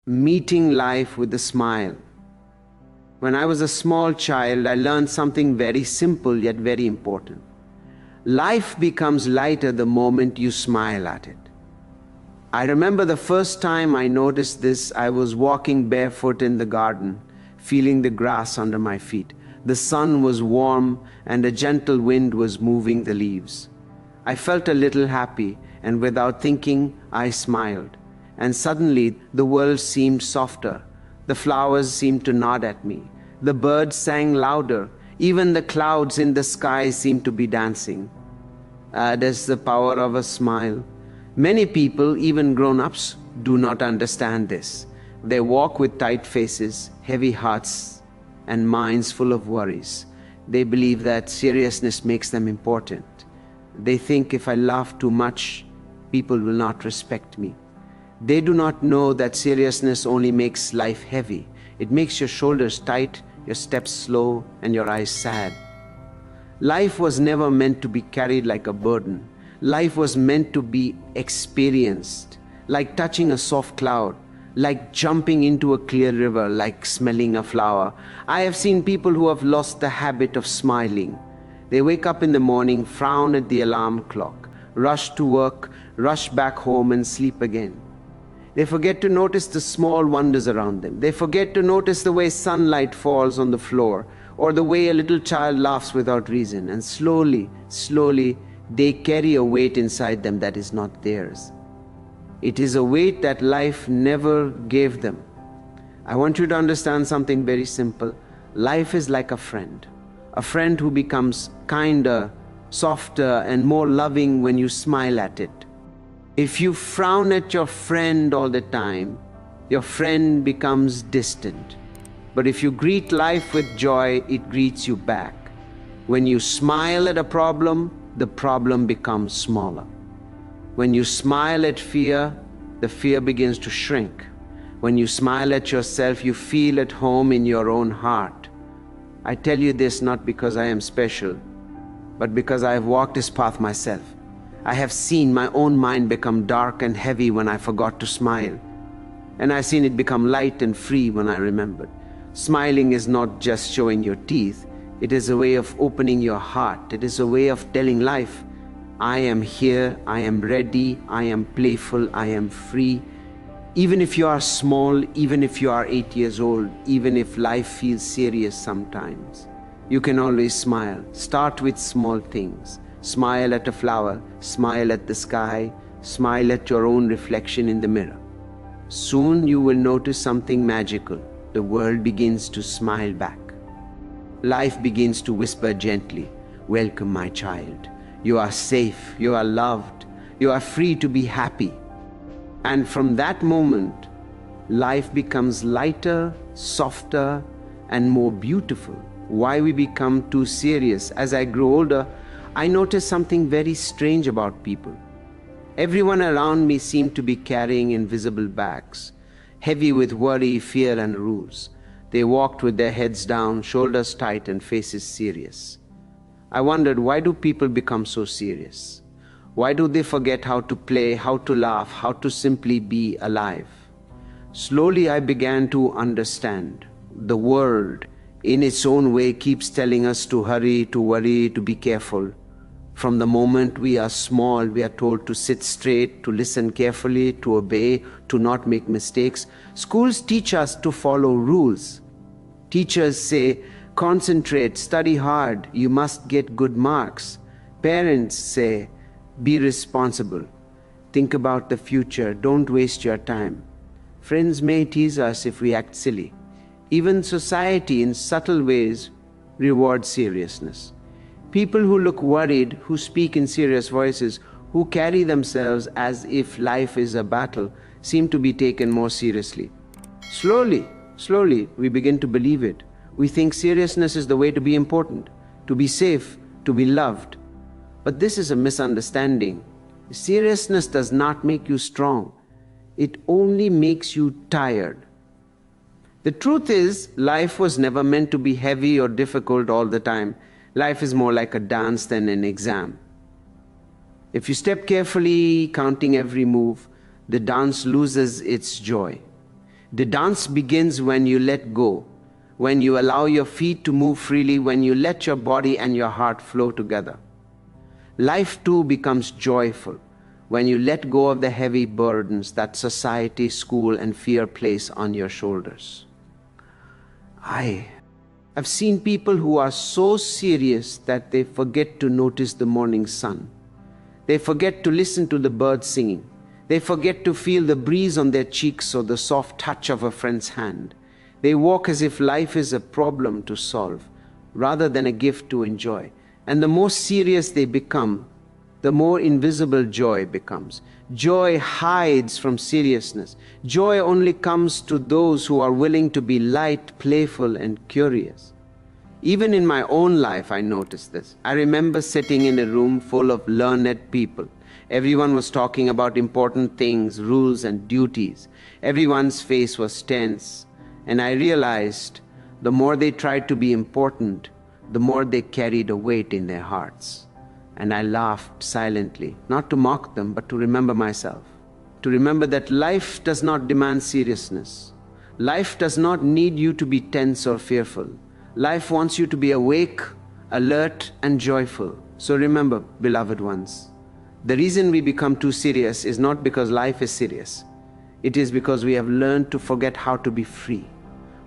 meeting life with a smile. When I was a small child, I learned something very simple yet very important. Life becomes lighter the moment you smile at it. I remember the first time I noticed this. I was walking barefoot in the garden, feeling the grass under my feet. The sun was warm and a gentle wind was moving the leaves. I felt a little happy, and without thinking, I smiled. And suddenly the world seemed softer. The flowers seemed to nod at me. The birds sang louder. Even the clouds in the sky seemed to be dancing. That's the power of a smile. Many people, even grown-ups, do not understand this. They walk with tight faces, heavy hearts, and minds full of worries. They believe that seriousness makes them important. They think if I laugh too much, people will not respect me. They do not know that seriousness only makes life heavy. It makes your shoulders tight, your steps slow, and your eyes sad. Life was never meant to be carried like a burden. Life was meant to be experienced, like touching a soft cloud, like jumping into a clear river, like smelling a flower. I have seen people who have lost the habit of smiling. They wake up in the morning, frown at the alarm clock, rush to work, rush back home and sleep again. They forget to notice the small wonders around them. They forget to notice the way sunlight falls on the floor, or the way a little child laughs without reason. And slowly, they carry a weight inside them that is not theirs. It is a weight that life never gave them. I want you to understand something very simple. Life is like a friend who becomes kinder, softer, and more loving when you smile at it. If you frown at your friend all the time, your friend becomes distant. But if you greet life with joy, it greets you back. When you smile at a problem, the problem becomes smaller. When you smile at fear, the fear begins to shrink. When you smile at yourself, you feel at home in your own heart. I tell you this not because I am special, but because I have walked this path myself. I have seen my own mind become dark and heavy when I forgot to smile. And I've seen it become light and free when I remembered. Smiling is not just showing your teeth. It is a way of opening your heart. It is a way of telling life, I am here, I am ready, I am playful, I am free. Even if you are small, even if you are 8 years old, even if life feels serious sometimes, you can always smile. Start with small things. Smile at a flower, smile at the sky, smile at your own reflection in the mirror. Soon you will notice something magical. The world begins to smile back. Life begins to whisper gently, welcome my child. You are safe, you are loved, you are free to be happy. And from that moment, life becomes lighter, softer, and more beautiful. Why we become too serious? As I grow older, I noticed something very strange about people. Everyone around me seemed to be carrying invisible bags, heavy with worry, fear, and rules. They walked with their heads down, shoulders tight, and faces serious. I wondered, why do people become so serious? Why do they forget how to play, how to laugh, how to simply be alive? Slowly I began to understand. The world, in its own way, keeps telling us to hurry, to worry, to be careful. From the moment we are small, we are told to sit straight, to listen carefully, to obey, to not make mistakes. Schools teach us to follow rules. Teachers say, concentrate, study hard, you must get good marks. Parents say, be responsible. Think about the future, don't waste your time. Friends may tease us if we act silly. Even society, in subtle ways, rewards seriousness. People who look worried, who speak in serious voices, who carry themselves as if life is a battle, seem to be taken more seriously. Slowly, we begin to believe it. We think seriousness is the way to be important, to be safe, to be loved. But this is a misunderstanding. Seriousness does not make you strong. It only makes you tired. The truth is, life was never meant to be heavy or difficult all the time. Life is more like a dance than an exam. If you step carefully, counting every move, the dance loses its joy. The dance begins when you let go, when you allow your feet to move freely, when you let your body and your heart flow together. Life too becomes joyful when you let go of the heavy burdens that society, school, and fear place on your shoulders. I've seen people who are so serious that they forget to notice the morning sun. They forget to listen to the birds singing. They forget to feel the breeze on their cheeks or the soft touch of a friend's hand. They walk as if life is a problem to solve rather than a gift to enjoy. And the more serious they become, the more invisible joy becomes. Joy hides from seriousness. Joy only comes to those who are willing to be light, playful, and curious. Even in my own life, I noticed this. I remember sitting in a room full of learned people. Everyone was talking about important things, rules, and duties. Everyone's face was tense. And I realized the more they tried to be important, the more they carried a weight in their hearts. And I laughed silently, not to mock them, but to remember myself. To remember that life does not demand seriousness. Life does not need you to be tense or fearful. Life wants you to be awake, alert, and joyful. So remember, beloved ones, the reason we become too serious is not because life is serious. It is because we have learned to forget how to be free.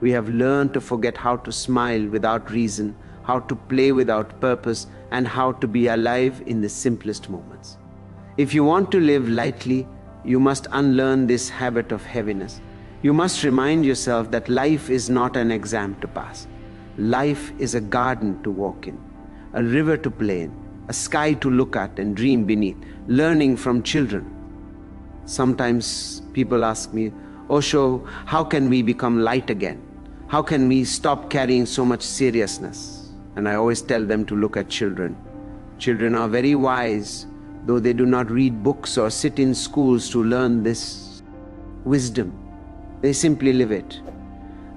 We have learned to forget how to smile without reason, how to play without purpose, and how to be alive in the simplest moments. If you want to live lightly, you must unlearn this habit of heaviness. You must remind yourself that life is not an exam to pass. Life is a garden to walk in, a river to play in, a sky to look at and dream beneath, learning from children. Sometimes people ask me, Osho, how can we become light again? How can we stop carrying so much seriousness? And I always tell them to look at children. Children are very wise, though they do not read books or sit in schools to learn this wisdom. They simply live it.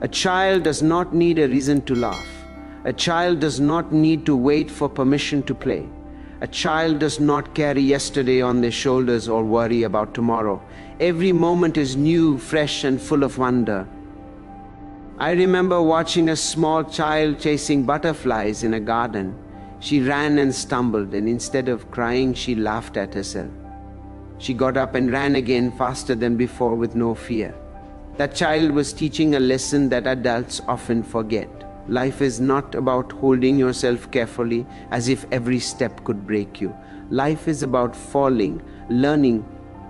A child does not need a reason to laugh. A child does not need to wait for permission to play. A child does not carry yesterday on their shoulders or worry about tomorrow. Every moment is new, fresh, and full of wonder. I remember watching a small child chasing butterflies in a garden. She ran and stumbled, and instead of crying, she laughed at herself. She got up and ran again faster than before with no fear. That child was teaching a lesson that adults often forget. Life is not about holding yourself carefully as if every step could break you. Life is about falling, learning,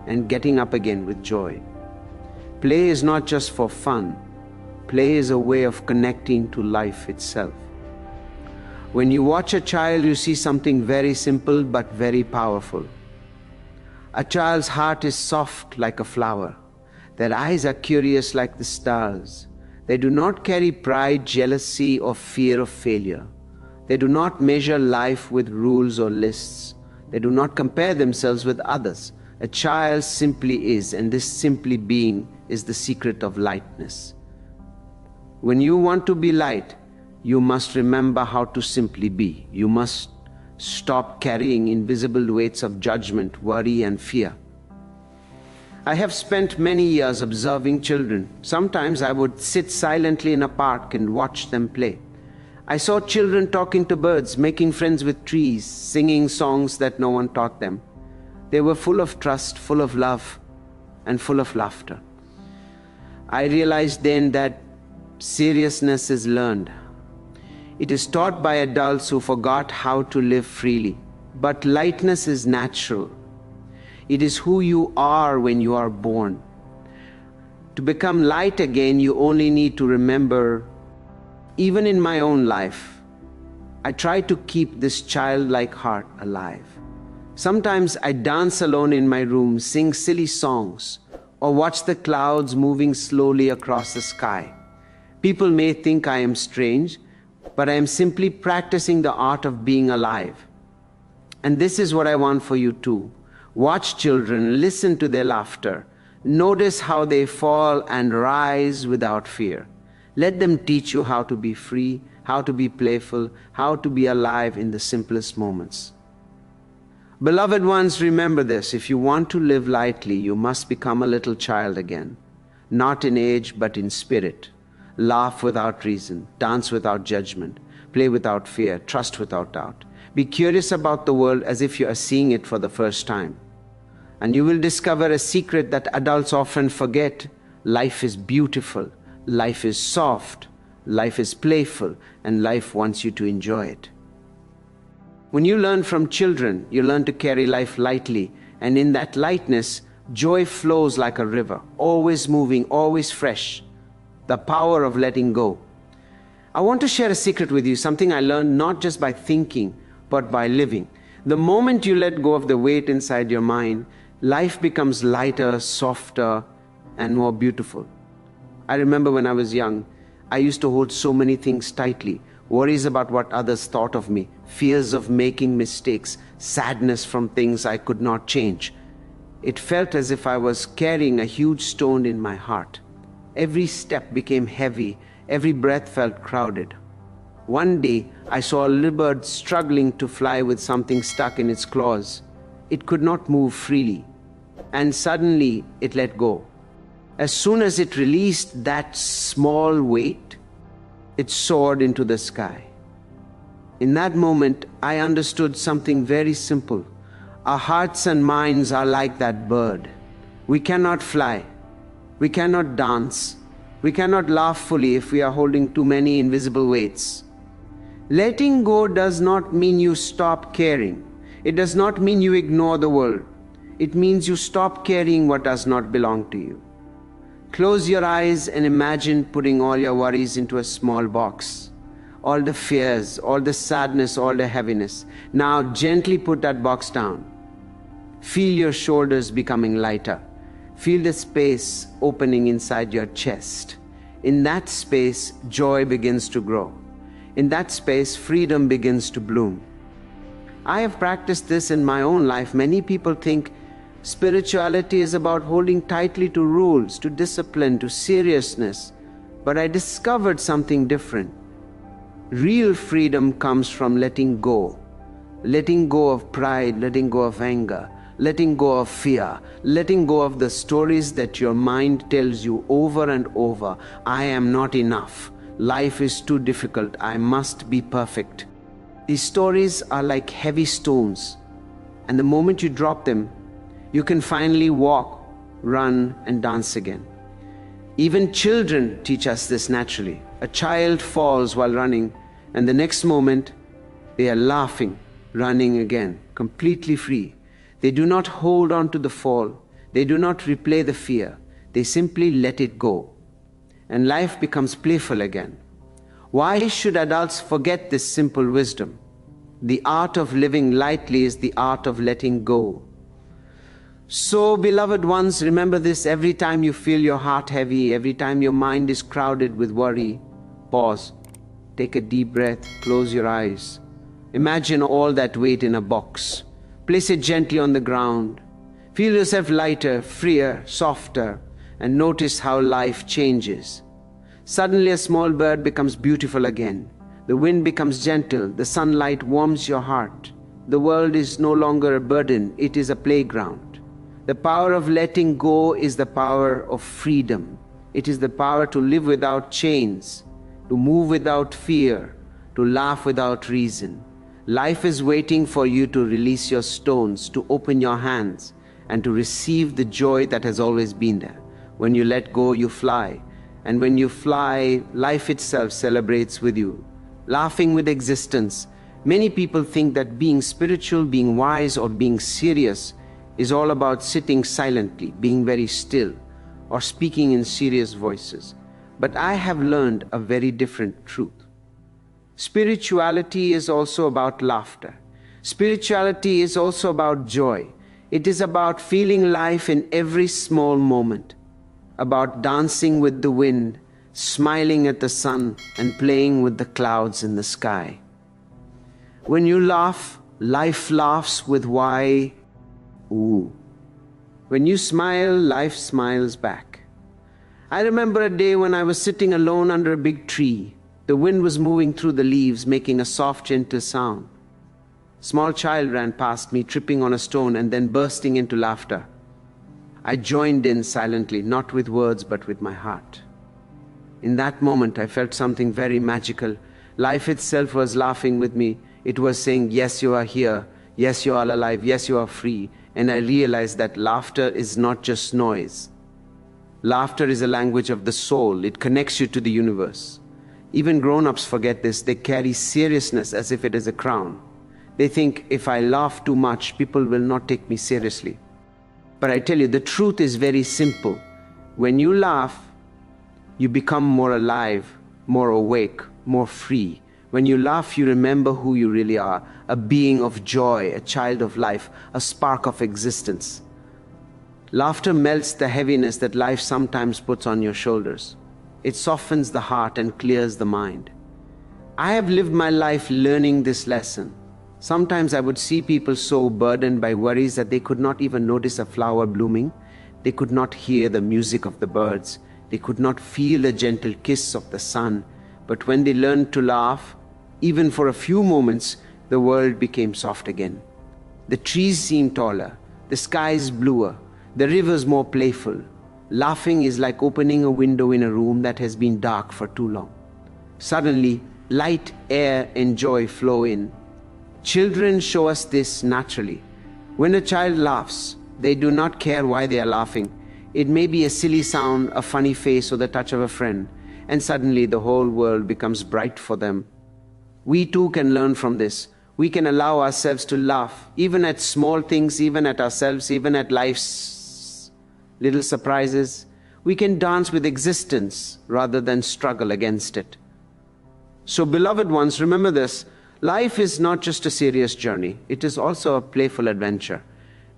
and getting up again with joy. Play is not just for fun. Play is a way of connecting to life itself. When you watch a child, you see something very simple but very powerful. A child's heart is soft like a flower. Their eyes are curious like the stars. They do not carry pride, jealousy, or fear of failure. They do not measure life with rules or lists. They do not compare themselves with others. A child simply is, and this simply being is the secret of lightness. When you want to be light, you must remember how to simply be. You must stop carrying invisible weights of judgment, worry, and fear. I have spent many years observing children. Sometimes I would sit silently in a park and watch them play. I saw children talking to birds, making friends with trees, singing songs that no one taught them. They were full of trust, full of love, and full of laughter. I realized then that seriousness is learned. It is taught by adults who forgot how to live freely. But lightness is natural. It is who you are when you are born. To become light again, you only need to remember, even in my own life, I try to keep this childlike heart alive. Sometimes I dance alone in my room, sing silly songs, or watch the clouds moving slowly across the sky. People may think I am strange, but I am simply practicing the art of being alive. And this is what I want for you too. Watch children, listen to their laughter. Notice how they fall and rise without fear. Let them teach you how to be free, how to be playful, how to be alive in the simplest moments. Beloved ones, remember this. If you want to live lightly, you must become a little child again. not in age but in spirit. Laugh without reason, dance without judgment, play without fear, trust without doubt. Be curious about the world as if you are seeing it for the first time. And you will discover a secret that adults often forget. Life is beautiful, life is soft, life is playful, and life wants you to enjoy it. When you learn from children, you learn to carry life lightly, and in that lightness, joy flows like a river, always moving, always fresh. The power of letting go. I want to share a secret with you, something I learned not just by thinking, but by living. The moment you let go of the weight inside your mind, life becomes lighter, softer, and more beautiful. I remember when I was young, I used to hold so many things tightly. Worries about what others thought of me, fears of making mistakes, sadness from things I could not change. It felt as if I was carrying a huge stone in my heart. Every step became heavy, every breath felt crowded. One day, I saw a little bird struggling to fly with something stuck in its claws. It could not move freely, and suddenly it let go. As soon as it released that small weight, it soared into the sky. In that moment, I understood something very simple. Our hearts and minds are like that bird. We cannot fly. We cannot dance. We cannot laugh fully if we are holding too many invisible weights. Letting go does not mean you stop caring. It does not mean you ignore the world. It means you stop carrying what does not belong to you. Close your eyes and imagine putting all your worries into a small box. All the fears, all the sadness, all the heaviness. Now gently put that box down. Feel your shoulders becoming lighter. Feel the space opening inside your chest. In that space, joy begins to grow. In that space, freedom begins to bloom. I have practiced this in my own life. Many people think spirituality is about holding tightly to rules, to discipline, to seriousness. But I discovered something different. Real freedom comes from letting go. Letting go of pride, letting go of anger, letting go of fear, letting go of the stories that your mind tells you over and over. I am not enough. Life is too difficult. I must be perfect. These stories are like heavy stones, and the moment you drop them, you can finally walk, run, and dance again. Even children teach us this naturally. A child falls while running, and the next moment, they are laughing, running again, completely free. They do not hold on to the fall. They do not replay the fear. They simply let it go. And life becomes playful again. Why should adults forget this simple wisdom? The art of living lightly is the art of letting go. So, beloved ones, remember this every time you feel your heart heavy, every time your mind is crowded with worry. Pause. Take a deep breath. Close your eyes. Imagine all that weight in a box. Place it gently on the ground. Feel yourself lighter, freer, softer, and notice how life changes. Suddenly a small bird becomes beautiful again. The wind becomes gentle. The sunlight warms your heart. The world is no longer a burden. It is a playground. The power of letting go is the power of freedom. It is the power to live without chains, to move without fear, to laugh without reason. Life is waiting for you to release your stones, to open your hands, and to receive the joy that has always been there. When you let go, you fly. And when you fly, life itself celebrates with you, laughing with existence. Many people think that being spiritual, being wise, or being serious is all about sitting silently, being very still, or speaking in serious voices. But I have learned a very different truth. Spirituality is also about laughter. Spirituality is also about joy. It is about feeling life in every small moment, about dancing with the wind, smiling at the sun, and playing with the clouds in the sky. When you laugh, life laughs with why? Ooh. When you smile, life smiles back. I remember a day when I was sitting alone under a big tree. The wind was moving through the leaves, making a soft, gentle sound. A small child ran past me, tripping on a stone and then bursting into laughter. I joined in silently, not with words but with my heart. In that moment, I felt something very magical. Life itself was laughing with me. It was saying, yes, you are here. Yes, you are alive. Yes, you are free. And I realized that laughter is not just noise. Laughter is a language of the soul. It connects you to the universe. Even grown-ups forget this. They carry seriousness as if it is a crown. They think, if I laugh too much, people will not take me seriously. But I tell you, the truth is very simple. When you laugh, you become more alive, more awake, more free. When you laugh, you remember who you really are, a being of joy, a child of life, a spark of existence. Laughter melts the heaviness that life sometimes puts on your shoulders. It softens the heart and clears the mind. I have lived my life learning this lesson. Sometimes I would see people so burdened by worries that they could not even notice a flower blooming. They could not hear the music of the birds. They could not feel the gentle kiss of the sun. But when they learned to laugh, even for a few moments, the world became soft again. The trees seemed taller, the skies bluer, the rivers more playful. Laughing is like opening a window in a room that has been dark for too long. Suddenly, light, air, and joy flow in. Children show us this naturally. When a child laughs, they do not care why they are laughing. It may be a silly sound, a funny face, or the touch of a friend, and suddenly the whole world becomes bright for them. We too can learn from this. We can allow ourselves to laugh, even at small things, even at ourselves, even at life's little surprises. We can dance with existence rather than struggle against it. So, beloved ones, remember this. Life is not just a serious journey. It is also a playful adventure.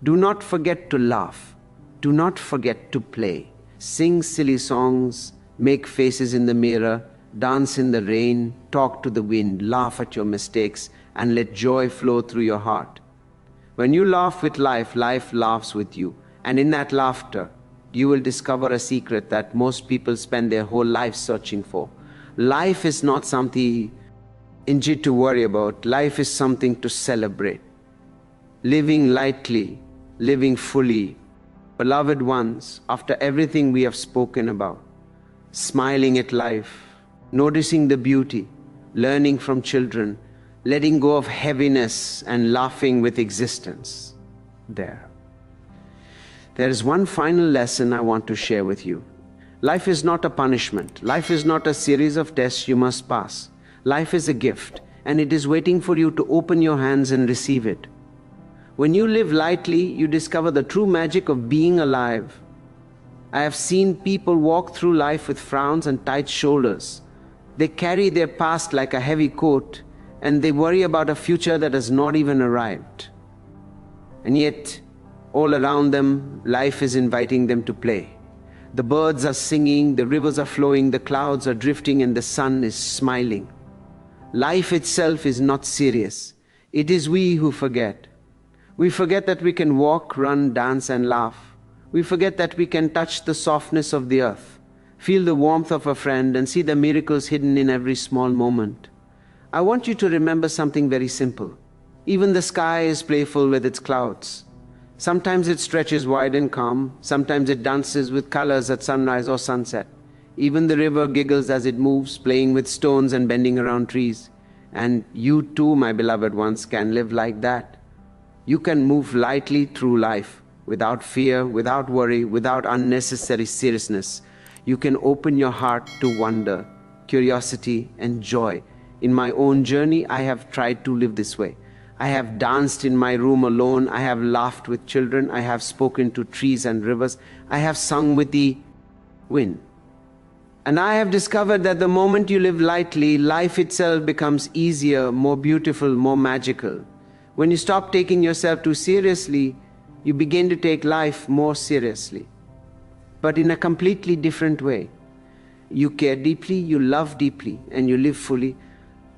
Do not forget to laugh. Do not forget to play. Sing silly songs, make faces in the mirror, dance in the rain, talk to the wind, laugh at your mistakes, and let joy flow through your heart. When you laugh with life, life laughs with you. And in that laughter, you will discover a secret that most people spend their whole life searching for. Life is not something to worry about. Life is something to celebrate. Living lightly, living fully. Beloved ones, after everything we have spoken about, smiling at life, noticing the beauty, learning from children, letting go of heaviness and laughing with existence. There is one final lesson I want to share with you. Life is not a punishment. Life is not a series of tests you must pass. Life is a gift, and it is waiting for you to open your hands and receive it. When you live lightly, you discover the true magic of being alive. I have seen people walk through life with frowns and tight shoulders. They carry their past like a heavy coat, and they worry about a future that has not even arrived. And yet, all around them, life is inviting them to play. The birds are singing, the rivers are flowing, the clouds are drifting, and the sun is smiling. Life itself is not serious. It is we who forget. We forget that we can walk, run, dance, and laugh. We forget that we can touch the softness of the earth, feel the warmth of a friend, and see the miracles hidden in every small moment. I want you to remember something very simple. Even the sky is playful with its clouds. Sometimes it stretches wide and calm. Sometimes it dances with colors at sunrise or sunset. Even the river giggles as it moves, playing with stones and bending around trees. And you too, my beloved ones, can live like that. You can move lightly through life, without fear, without worry, without unnecessary seriousness. You can open your heart to wonder, curiosity, and joy. In my own journey, I have tried to live this way. I have danced in my room alone. I have laughed with children. I have spoken to trees and rivers. I have sung with the wind. And I have discovered that the moment you live lightly, life itself becomes easier, more beautiful, more magical. When you stop taking yourself too seriously, you begin to take life more seriously, but in a completely different way. You care deeply, you love deeply, and you live fully.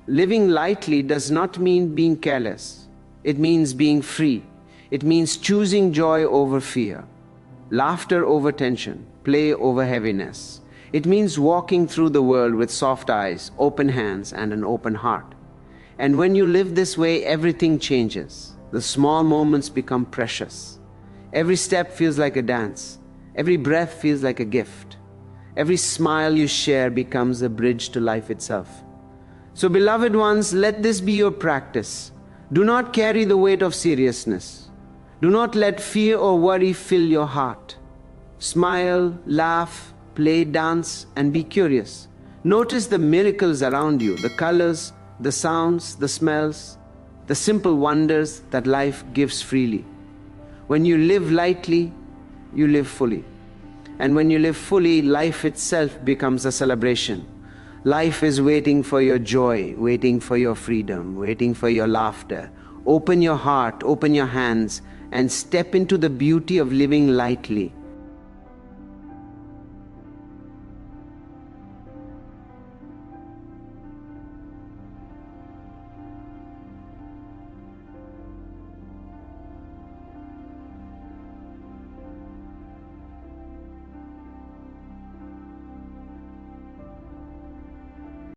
Living lightly does not mean being careless. It means being free. It means choosing joy over fear, laughter over tension, play over heaviness. It means walking through the world with soft eyes, open hands, and an open heart. And when you live this way, everything changes. The small moments become precious. Every step feels like a dance. Every breath feels like a gift. Every smile you share becomes a bridge to life itself. So, beloved ones, let this be your practice. Do not carry the weight of seriousness. Do not let fear or worry fill your heart. Smile, laugh, play, dance, and be curious. Notice the miracles around you, the colors, the sounds, the smells, the simple wonders that life gives freely. When you live lightly, you live fully. And when you live fully, life itself becomes a celebration. Life is waiting for your joy, waiting for your freedom, waiting for your laughter. Open your heart, open your hands, and step into the beauty of living lightly.